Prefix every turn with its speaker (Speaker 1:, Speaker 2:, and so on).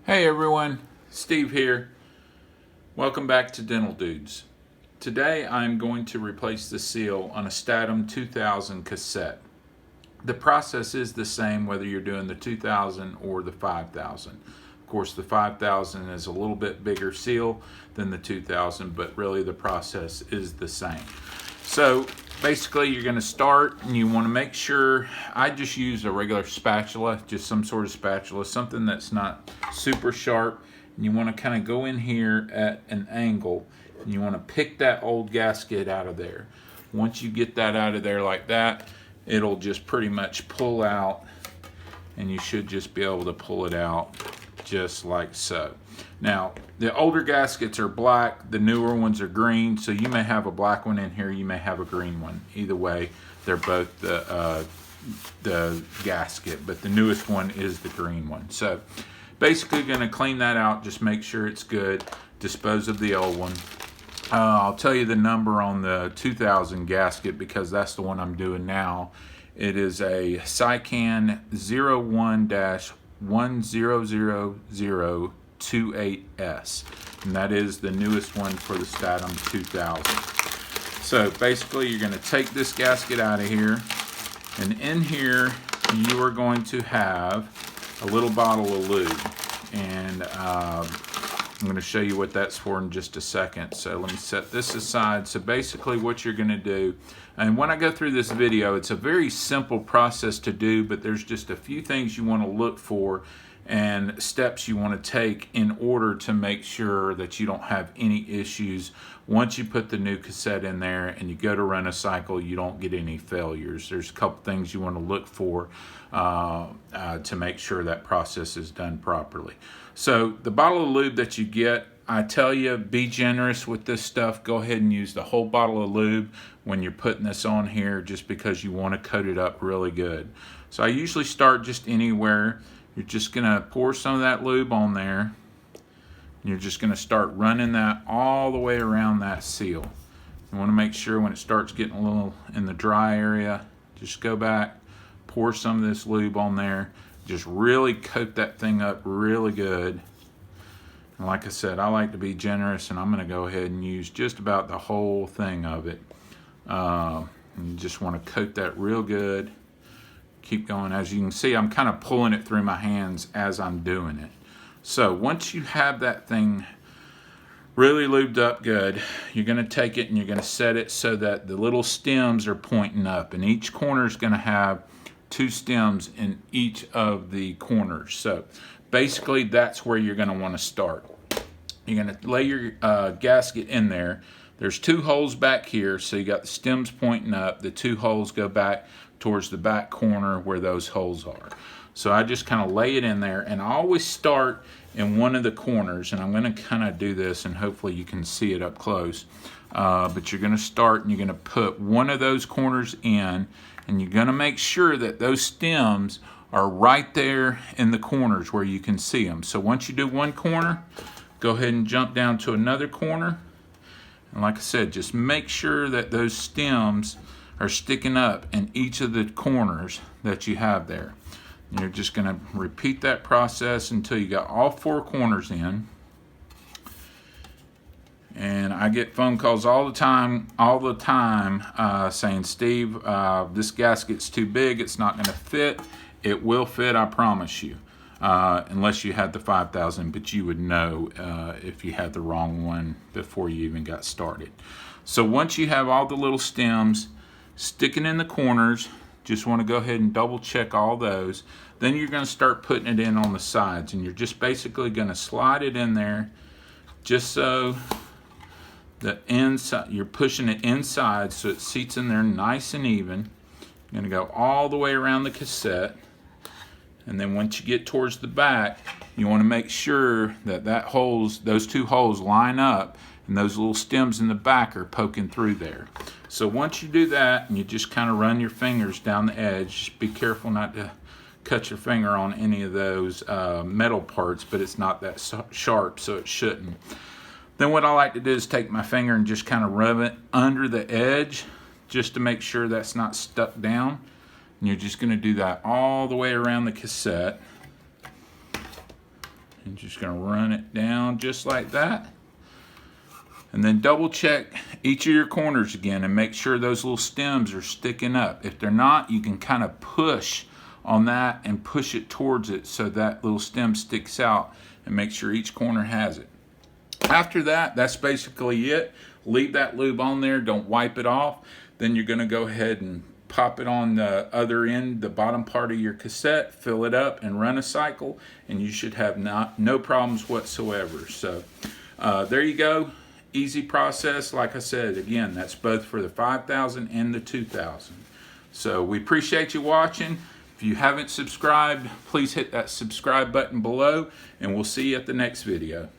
Speaker 1: Hey everyone, Steve here. Welcome back to Dental Dudes. Today I'm going to replace the seal on a Statim 2000 cassette. The process is the same whether you're doing the 2000 or the 5000. Of course, the 5000 is a little bit bigger seal than the 2000, but really the process is the same. So basically you're going to start and you want to make sure, I just use a regular spatula, just some sort of spatula, something that's not super sharp, and you want to kind of go in here at an angle and you want to pick that old gasket out of there. Once you get that out of there like that, it'll just pretty much pull out, and you should just be able to pull it out just like so. Now, the older gaskets are black, the newer ones are green, so you may have a black one in here, you may have a green one. Either way, they're both the gasket, but the newest one is the green one. So basically going to clean that out, just make sure it's good, dispose of the old one. I'll tell you the number on the 2000 gasket because that's the one I'm doing now. It is a Sycan 01-10028S, and that is the newest one for the Statim 2000. So basically you're going to take this gasket out of here, and in here you are going to have a little bottle of lube, and I'm going to show you what that's for in just a second. So let me set this aside. So basically what you're going to do, and when I go through this video, it's a very simple process to do, but there's just a few things you want to look for and steps you want to take in order to make sure that you don't have any issues. Once you put the new cassette in there and you go to run a cycle, you don't get any failures. There's a couple things you want to look for to make sure that process is done properly. So the bottle of lube that you get, I tell you, be generous with this stuff. Go ahead and use the whole bottle of lube when you're putting this on here, just because you want to coat it up really good. So I usually start just anywhere. You're just going to pour some of that lube on there. You're just going to start running that all the way around that seal. You want to make sure when it starts getting a little in the dry area, just go back, pour some of this lube on there. Just really coat that thing up really good. And like I said, I like to be generous, and I'm going to go ahead and use just about the whole thing of it. And you just want to coat that real good. Keep going. As you can see, I'm kind of pulling it through my hands as I'm doing it. So once you have that thing really lubed up good, you're going to take it and you're going to set it so that the little stems are pointing up, and each corner is going to have 2 stems in each of the corners. So basically that's where you're going to want to start. You're going to lay your gasket in there. There's 2 holes back here, so you got the stems pointing up. The 2 holes go back towards the back corner where those holes are. So I just kind of lay it in there, and I always start in one of the corners, and I'm going to kind of do this, and hopefully you can see it up close. But you're going to start and you're going to put one of those corners in, and you're going to make sure that those stems are right there in the corners where you can see them. So once you do one corner, go ahead and jump down to another corner. And like I said, just make sure that those stems are sticking up in each of the corners that you have there. And you're just going to repeat that process until you got all 4 corners in. And I get phone calls all the time saying, Steve, this gasket's too big, it's not going to fit. It will fit, I promise you, unless you had the 5000, but you would know if you had the wrong one before you even got started. So once you have all the little stems sticking in the corners, just want to go ahead and double check all those. Then you're going to start putting it in on the sides, and you're just basically going to slide it in there just so the inside, you're pushing it inside so it seats in there nice and even. You're going to go all the way around the cassette, and then once you get towards the back, you want to make sure that those 2 holes line up, and those little stems in the back are poking through there. So once you do that, and you just kind of run your fingers down the edge, just be careful not to cut your finger on any of those metal parts, but it's not that sharp, so it shouldn't. Then what I like to do is take my finger and just kind of rub it under the edge, just to make sure that's not stuck down. And you're just going to do that all the way around the cassette. And just going to run it down just like that. And then double check each of your corners again and make sure those little stems are sticking up. If they're not, you can kind of push on that and push it towards it so that little stem sticks out, and make sure each corner has it. After that, that's basically it. Leave that lube on there, don't wipe it off. Then you're going to go ahead and pop it on the other end, the bottom part of your cassette, fill it up and run a cycle, and you should have no problems whatsoever. So there you go. Easy process. Like I said, again, that's both for the 5000 and the 2000. So we appreciate you watching. If you haven't subscribed, please hit that subscribe button below, and we'll see you at the next video.